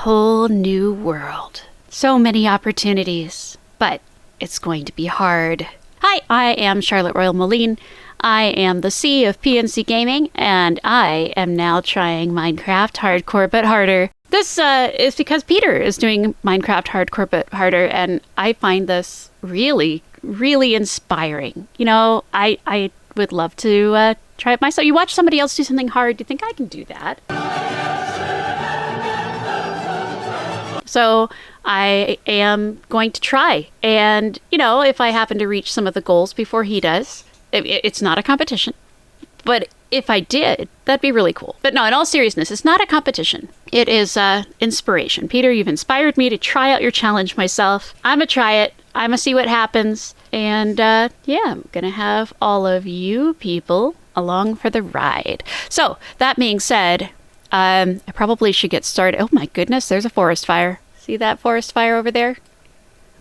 whole new world. So many opportunities, but it's going to be hard. Hi, I am Charlotte Royal Moline. I am the C of P&C Gaming, and I am now trying Minecraft Hardcore But Harder. This is because Peter is doing Minecraft Hardcore But Harder, and I find this really, really inspiring. You know, I would love to try it myself. You watch somebody else do something hard, you think I can do that. So I am going to try. And, you know, if I happen to reach some of the goals before he does, it's not a competition. But if I did, that'd be really cool. But no, in all seriousness, it's not a competition. It is inspiration. Peter, you've inspired me to try out your challenge myself. I'm going to try it. I'm going to see what happens. And yeah, I'm going to have all of you people along for the ride. So that being said, I probably should get started. Oh my goodness, there's a forest fire. See that forest fire over there?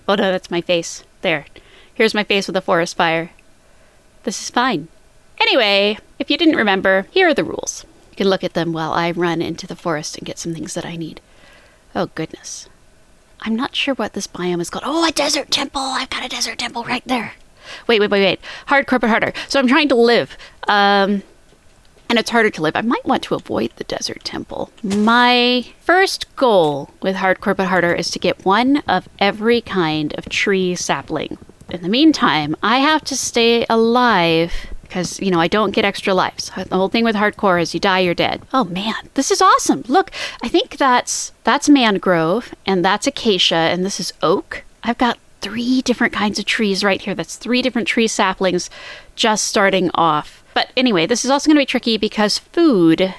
Oh no, that's my face. There. Here's my face with a forest fire. This is fine. Anyway, if you didn't remember, here are the rules. You can look at them while I run into the forest and get some things that I need. Oh goodness. I'm not sure what this biome is called. Oh, a desert temple! I've got a desert temple right there. Wait. Hardcore but harder. So I'm trying to live. And it's harder to live. I might want to avoid the desert temple. My first goal with Hardcore But Harder is to get one of every kind of tree sapling. In the meantime, I have to stay alive because, you know, I don't get extra lives. The whole thing with hardcore is you die, you're dead. Oh man, this is awesome. Look, I think that's mangrove and that's acacia and this is oak. I've got 3 different kinds of trees right here. That's 3 different tree saplings just starting off. But anyway, this is also going to be tricky because food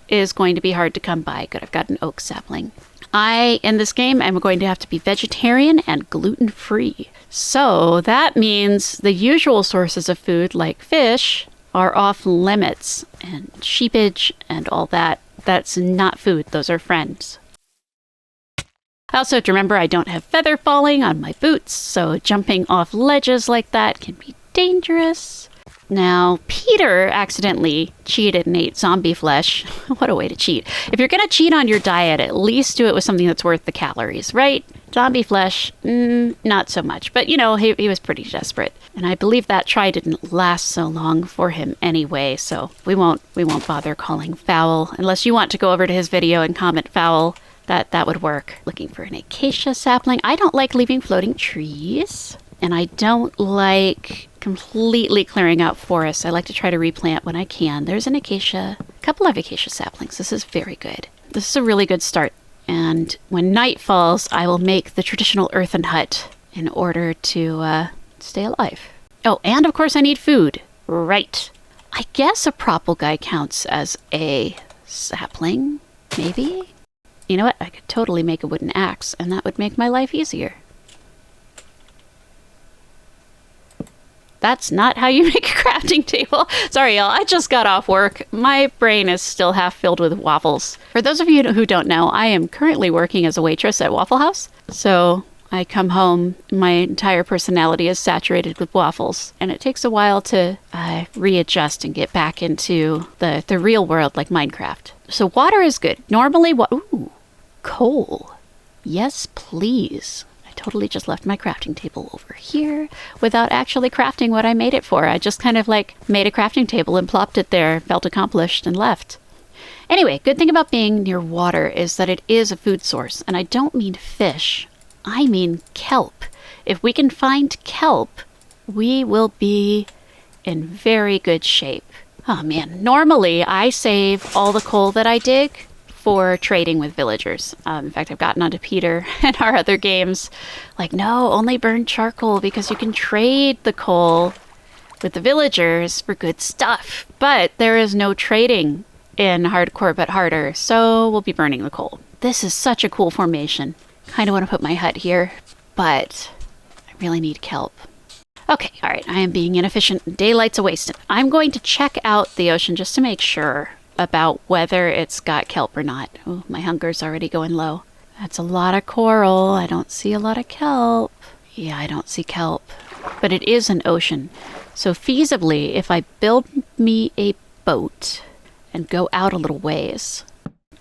is going to be hard to come by. Good, I've got an oak sapling. In this game, I'm going to have to be vegetarian and gluten-free. So that means the usual sources of food, like fish, are off limits. And sheepage and all that, that's not food. Those are friends. I also have to remember I don't have feather falling on my boots, so jumping off ledges like that can be dangerous. Now, Peter accidentally cheated and ate zombie flesh. What a way to cheat. If you're going to cheat on your diet, at least do it with something that's worth the calories, right? Zombie flesh, not so much. But, you know, he was pretty desperate. And I believe that try didn't last so long for him anyway, so we won't bother calling foul. Unless you want to go over to his video and comment foul, that would work. Looking for an acacia sapling. I don't like leaving floating trees. And I don't like completely clearing out forests. I like to try to replant when I can. There's an acacia, a couple of acacia saplings. This is very good. This is a really good start. And when night falls, I will make the traditional earthen hut in order to stay alive. Oh, and of course I need food. Right. I guess a propel guy counts as a sapling, maybe? You know what? I could totally make a wooden axe, and that would make my life easier. That's not how you make a crafting table. Sorry, y'all. I just got off work. My brain is still half filled with waffles. For those of you who don't know, I am currently working as a waitress at Waffle House. So I come home, my entire personality is saturated with waffles. And it takes a while to readjust and get back into the real world like Minecraft. So water is good. Normally, ooh, coal. Yes, please. Totally just left my crafting table over here without actually crafting what I made it for. I just kind of like made a crafting table and plopped it there, felt accomplished, and left. Anyway, good thing about being near water is that it is a food source. And I don't mean fish, I mean kelp. If we can find kelp, we will be in very good shape. Oh man, normally I save all the coal that I dig for trading with villagers. In fact, I've gotten onto Peter and our other games. Like, no, only burn charcoal because you can trade the coal with the villagers for good stuff. But there is no trading in Hardcore But Harder, so we'll be burning the coal. This is such a cool formation. Kind of want to put my hut here, but I really need kelp. Okay, all right, I am being inefficient. Daylight's a waste. I'm going to check out the ocean just to make sure about whether it's got kelp or not. Oh, my hunger's already going low. That's a lot of coral. I don't see a lot of kelp. Yeah, I don't see kelp. But it is an ocean. So feasibly, if I build me a boat and go out a little ways,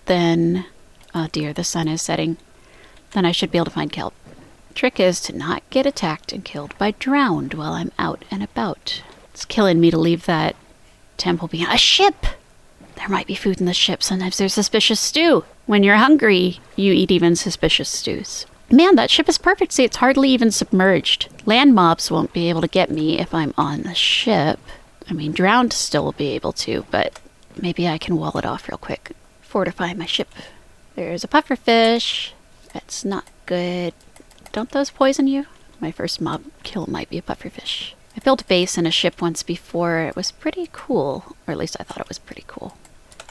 then Oh dear, the sun is setting. Then I should be able to find kelp. Trick is to not get attacked and killed by drowned while I'm out and about. It's killing me to leave that temple behind. A ship! There might be food in the ship. Sometimes there's suspicious stew. When you're hungry, you eat even suspicious stews. Man, that ship is perfect. See, it's hardly even submerged. Land mobs won't be able to get me if I'm on the ship. I mean, drowned still will be able to, but maybe I can wall it off real quick. Fortify my ship. There's a pufferfish. That's not good. Don't those poison you? My first mob kill might be a pufferfish. I built a base in a ship once before. It was pretty cool. Or at least I thought it was pretty cool.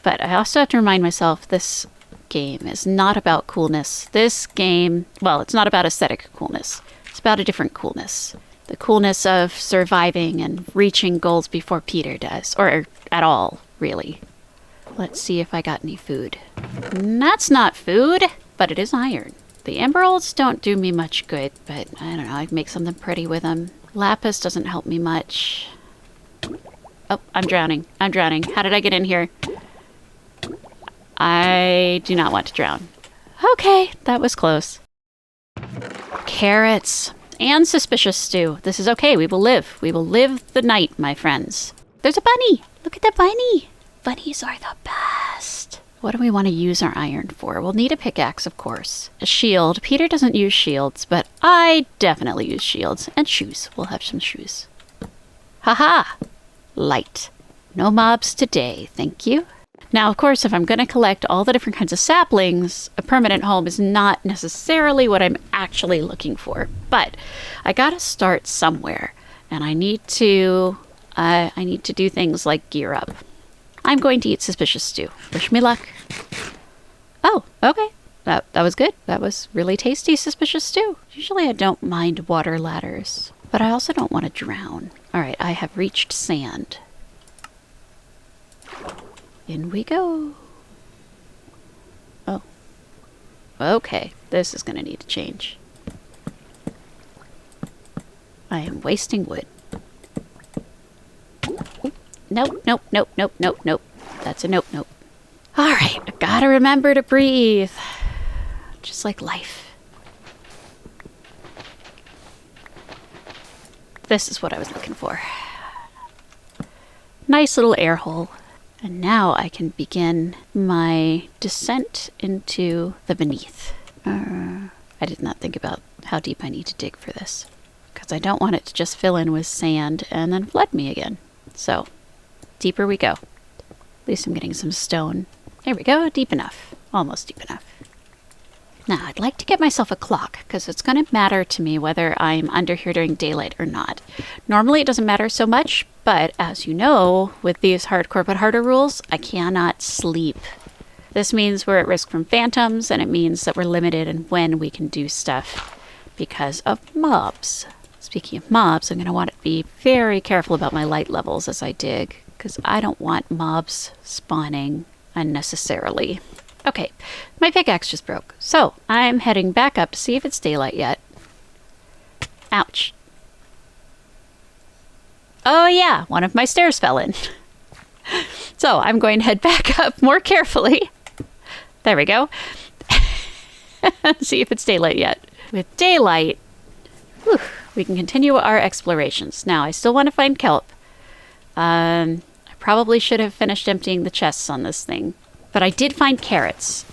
But I also have to remind myself this game is not about coolness. This game, well, it's not about aesthetic coolness. It's about a different coolness. The coolness of surviving and reaching goals before Peter does. Or at all, really. Let's see if I got any food. That's not food, but it is iron. The emeralds don't do me much good, but I don't know, I'd make something pretty with them. Lapis doesn't help me much. Oh, I'm drowning. I'm drowning. How did I get in here? I do not want to drown. Okay, that was close. Carrots and suspicious stew. This is okay. We will live. We will live the night, my friends. There's a bunny. Look at the bunny. Bunnies are the best. What do we want to use our iron for? We'll need a pickaxe, of course. A shield. Peter doesn't use shields, but I definitely use shields. And shoes. We'll have some shoes. Haha! Light. No mobs today, thank you. Now, of course, if I'm going to collect all the different kinds of saplings, a permanent home is not necessarily what I'm actually looking for. But I gotta start somewhere. And I need to do things like gear up. I'm going to eat suspicious stew. Wish me luck. Oh, okay. That was good. That was really tasty suspicious stew. Usually I don't mind water ladders, but I also don't want to drown. All right, I have reached sand. In we go. Oh. Okay, this is going to need to change. I am wasting wood. Nope, nope, nope, nope, nope, nope. That's a nope, nope. All right, I gotta remember to breathe. Just like life. This is what I was looking for. Nice little air hole. And now I can begin my descent into the beneath. I did not think about how deep I need to dig for this, because I don't want it to just fill in with sand and then flood me again. So, deeper we go. At least I'm getting some stone. There we go, deep enough. Almost deep enough. Now, I'd like to get myself a clock, because it's going to matter to me whether I'm under here during daylight or not. Normally, it doesn't matter so much, but as you know, with these hardcore but harder rules, I cannot sleep. This means we're at risk from phantoms, and it means that we're limited in when we can do stuff because of mobs. Speaking of mobs, I'm going to want to be very careful about my light levels as I dig, because I don't want mobs spawning unnecessarily. Okay, my pickaxe just broke, so I'm heading back up to see if it's daylight yet. Ouch. Oh yeah, one of my stairs fell in. So I'm going to head back up more carefully. There we go. See if it's daylight yet. With daylight, whew, we can continue our explorations. Now, I still want to find kelp. I probably should have finished emptying the chests on this thing. But I did find carrots.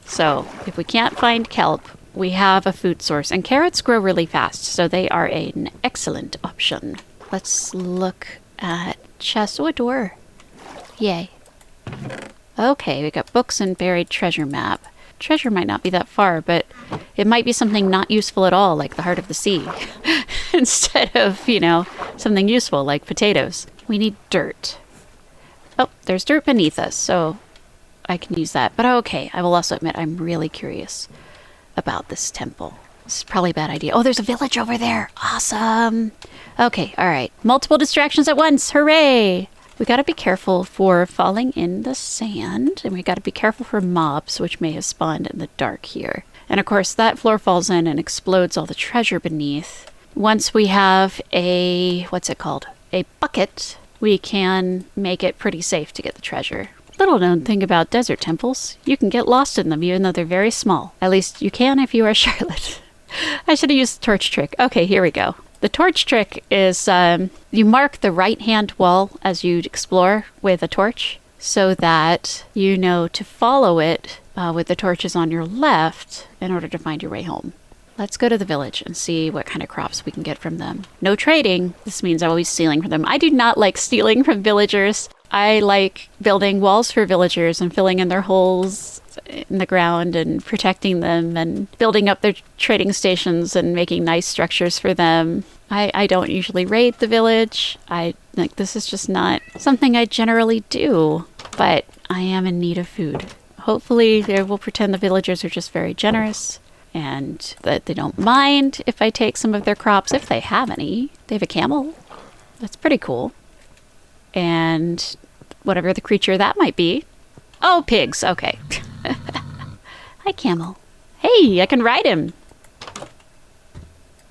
So if we can't find kelp, we have a food source. And carrots grow really fast, so they are an excellent option. Let's look at chests. Oh, a door. Yay. Okay, we got books and buried treasure map. Treasure might not be that far, but it might be something not useful at all, like the heart of the sea. Instead of, you know, something useful like potatoes. We need dirt. Oh, there's dirt beneath us, so I can use that. But okay, I will also admit I'm really curious about this temple. This is probably a bad idea. Oh, there's a village over there. Awesome. Okay, all right. Multiple distractions at once. Hooray! We got to be careful for falling in the sand, and we got to be careful for mobs, which may have spawned in the dark here. And of course, that floor falls in and explodes all the treasure beneath. Once we have a, what's it called? A bucket, we can make it pretty safe to get the treasure. Little known thing about desert temples, you can get lost in them even though they're very small. At least you can if you are Charlotte. I should have used the torch trick. Okay, here we go. The torch trick is you mark the right-hand wall as you explore with a torch so that you know to follow it with the torches on your left in order to find your way home. Let's go to the village and see what kind of crops we can get from them. No trading. This means I'm always stealing from them. I do not like stealing from villagers. I like building walls for villagers and filling in their holes in the ground and protecting them and building up their trading stations and making nice structures for them. I don't usually raid the village. This is just not something I generally do, but I am in need of food. Hopefully they will pretend the villagers are just very generous and that they don't mind if I take some of their crops, if they have any. They have a camel. That's pretty cool. And whatever the creature that might be. Oh, pigs. Okay. Hi, camel. Hey, I can ride him.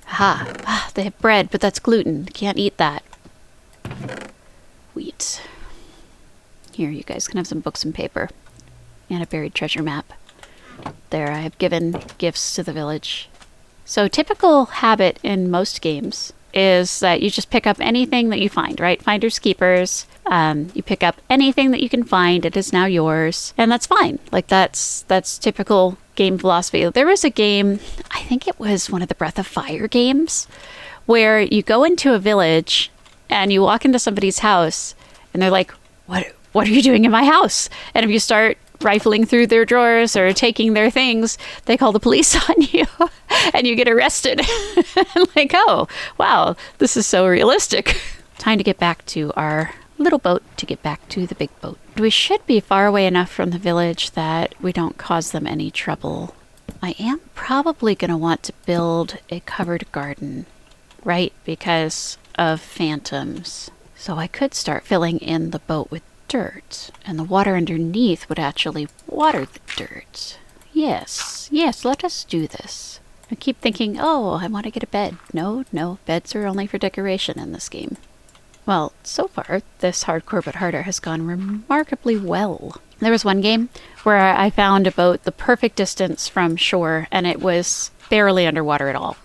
Ha. They have bread, but that's gluten. Can't eat that. Wheat. Here, you guys can have some books and paper. And a buried treasure map. There, I have given gifts to the village. So, typical habit in most games is that you just pick up anything that you find, right? Finders keepers. You pick up anything that you can find. It is now yours. And that's fine. Like, that's typical game philosophy. There was a game, I think it was one of the Breath of Fire games, where you go into a village and you walk into somebody's house and they're like, what are you doing in my house? And if you start rifling through their drawers or taking their things, they call the police on you and you get arrested. Like, oh, wow, this is so realistic. Time to get back to our little boat to get back to the big boat. We should be far away enough from the village that we don't cause them any trouble. I am probably going to want to build a covered garden, right? Because of phantoms. So I could start filling in the boat with dirt, and the water underneath would actually water the dirt. Yes, let us do this. I keep thinking, oh, I want to get a bed. No, beds are only for decoration in this game. Well, so far, this Hardcore But Harder has gone remarkably well. There was one game where I found a boat the perfect distance from shore, and it was barely underwater at all.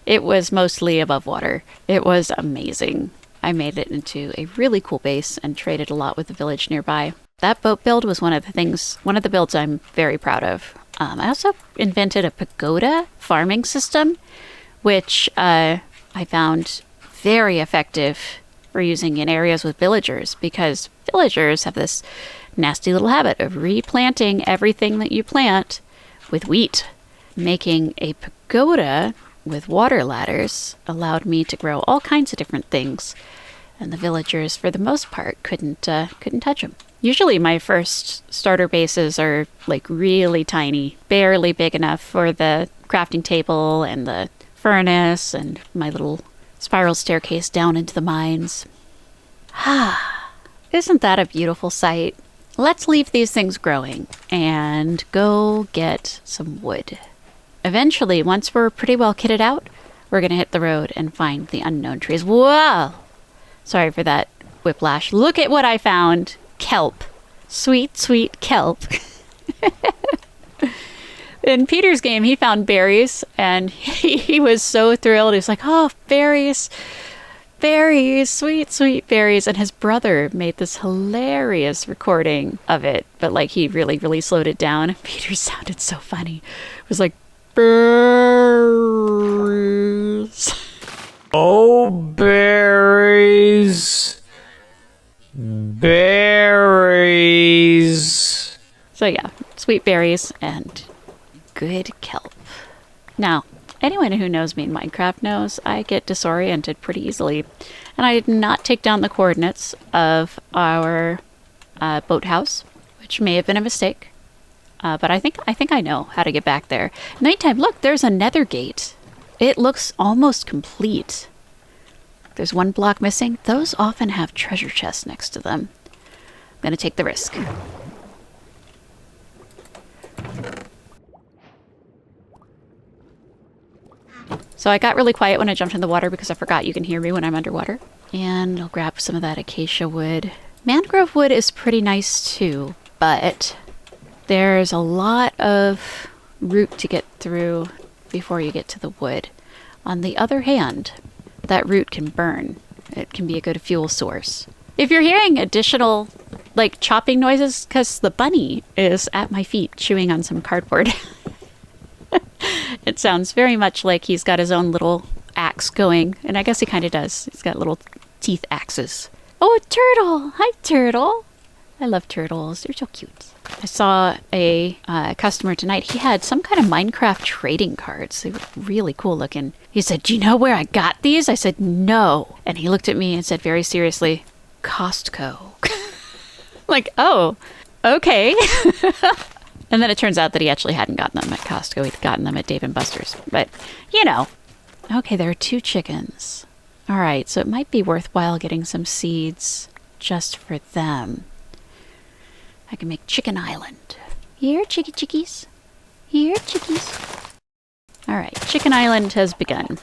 It was mostly above water. It was amazing. I made it into a really cool base and traded a lot with the village nearby. That boat build was one of the builds I'm very proud of. I also invented a pagoda farming system, which I found very effective for using in areas with villagers, because villagers have this nasty little habit of replanting everything that you plant with wheat. Making a pagoda with water ladders allowed me to grow all kinds of different things, and the villagers, for the most part, couldn't touch them. Usually my first starter bases are like really tiny, barely big enough for the crafting table and the furnace and my little spiral staircase down into the mines. Isn't that a beautiful sight? Let's leave these things growing and go get some wood. Eventually, once we're pretty well kitted out, we're going to hit the road and find the unknown trees. Whoa! Sorry for that whiplash. Look at what I found. Kelp. Sweet, sweet kelp. In Peter's game, he found berries, and he was so thrilled. He was like, oh, berries, berries, sweet, sweet berries. And his brother made this hilarious recording of it, but like he really, really slowed it down. Peter sounded so funny. It was like, berries. Oh, berries. Berries. So yeah, sweet berries and good kelp. Now, anyone who knows me in Minecraft knows I get disoriented pretty easily, and I did not take down the coordinates of our boathouse, which may have been a mistake, but I think I know how to get back there. In the meantime, look, there's a nether gate. It looks almost complete. There's one block missing. Those often have treasure chests next to them. I'm gonna take the risk. So I got really quiet when I jumped in the water because I forgot you can hear me when I'm underwater. And I'll grab some of that acacia wood. Mangrove wood is pretty nice too, but there's a lot of root to get through before you get to the wood. On the other hand, that root can burn. It can be a good fuel source. If you're hearing additional like chopping noises, because the bunny is at my feet chewing on some cardboard. It sounds very much like he's got his own little axe going, and I guess he kind of does. He's got little teeth axes. Oh, a turtle! Hi, turtle! I love turtles. They're so cute. I saw a customer tonight. He had some kind of Minecraft trading cards. They were really cool looking. He said, "Do you know where I got these?" I said, "No." And he looked at me and said very seriously, "Costco." Like, oh, okay. And then it turns out that he actually hadn't gotten them at Costco. He'd gotten them at Dave & Buster's. But, you know. Okay, there are 2 chickens. All right, so it might be worthwhile getting some seeds just for them. I can make Chicken Island. Here, chickies. Here, chickies. All right, Chicken Island has begun.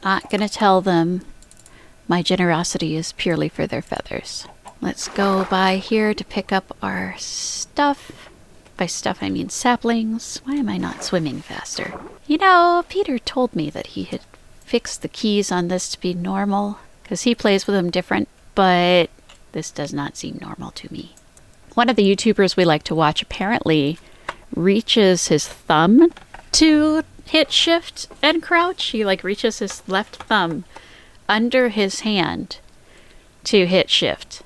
Not gonna tell them my generosity is purely for their feathers. Let's go by here to pick up our stuff. By stuff, I mean saplings. Why am I not swimming faster? You know, Peter told me that he had fixed the keys on this to be normal, because he plays with them different, but this does not seem normal to me. One of the YouTubers we like to watch apparently reaches his thumb to hit shift and crouch. He like reaches his left thumb under his hand to hit shift.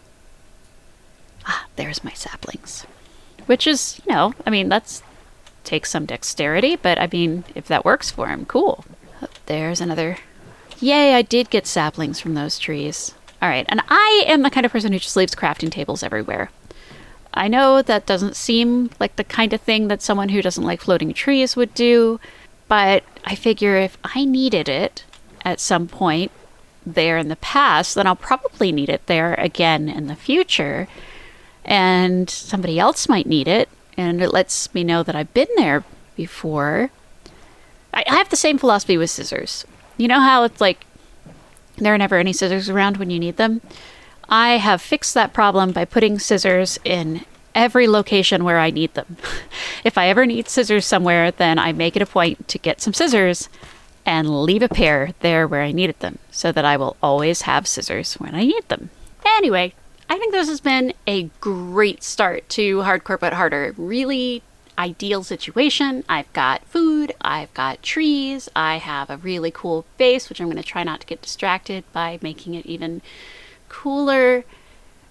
Ah, there's my saplings. Which is, you know, I mean, that's takes some dexterity, but I mean, if that works for him, cool. Oh, there's another. Yay, I did get saplings from those trees. All right, and I am the kind of person who just leaves crafting tables everywhere. I know that doesn't seem like the kind of thing that someone who doesn't like floating trees would do, but I figure if I needed it at some point there in the past, then I'll probably need it there again in the future. And somebody else might need it, and it lets me know that I've been there before. I have the same philosophy with scissors. You know how it's like there are never any scissors around when you need them? I have fixed that problem by putting scissors in every location where I need them. If I ever need scissors somewhere, then I make it a point to get some scissors and leave a pair there where I needed them, so that I will always have scissors when I need them. Anyway, I think this has been a great start to Hardcore But Harder. Really ideal situation. I've got food, I've got trees, I have a really cool base, which I'm going to try not to get distracted by making it even cooler.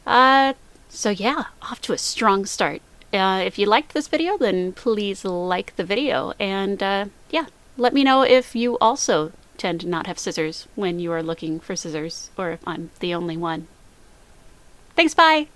So yeah, off to a strong start. If you liked this video, then please like the video. And yeah, let me know if you also tend to not have scissors when you are looking for scissors, or if I'm the only one. Thanks, bye!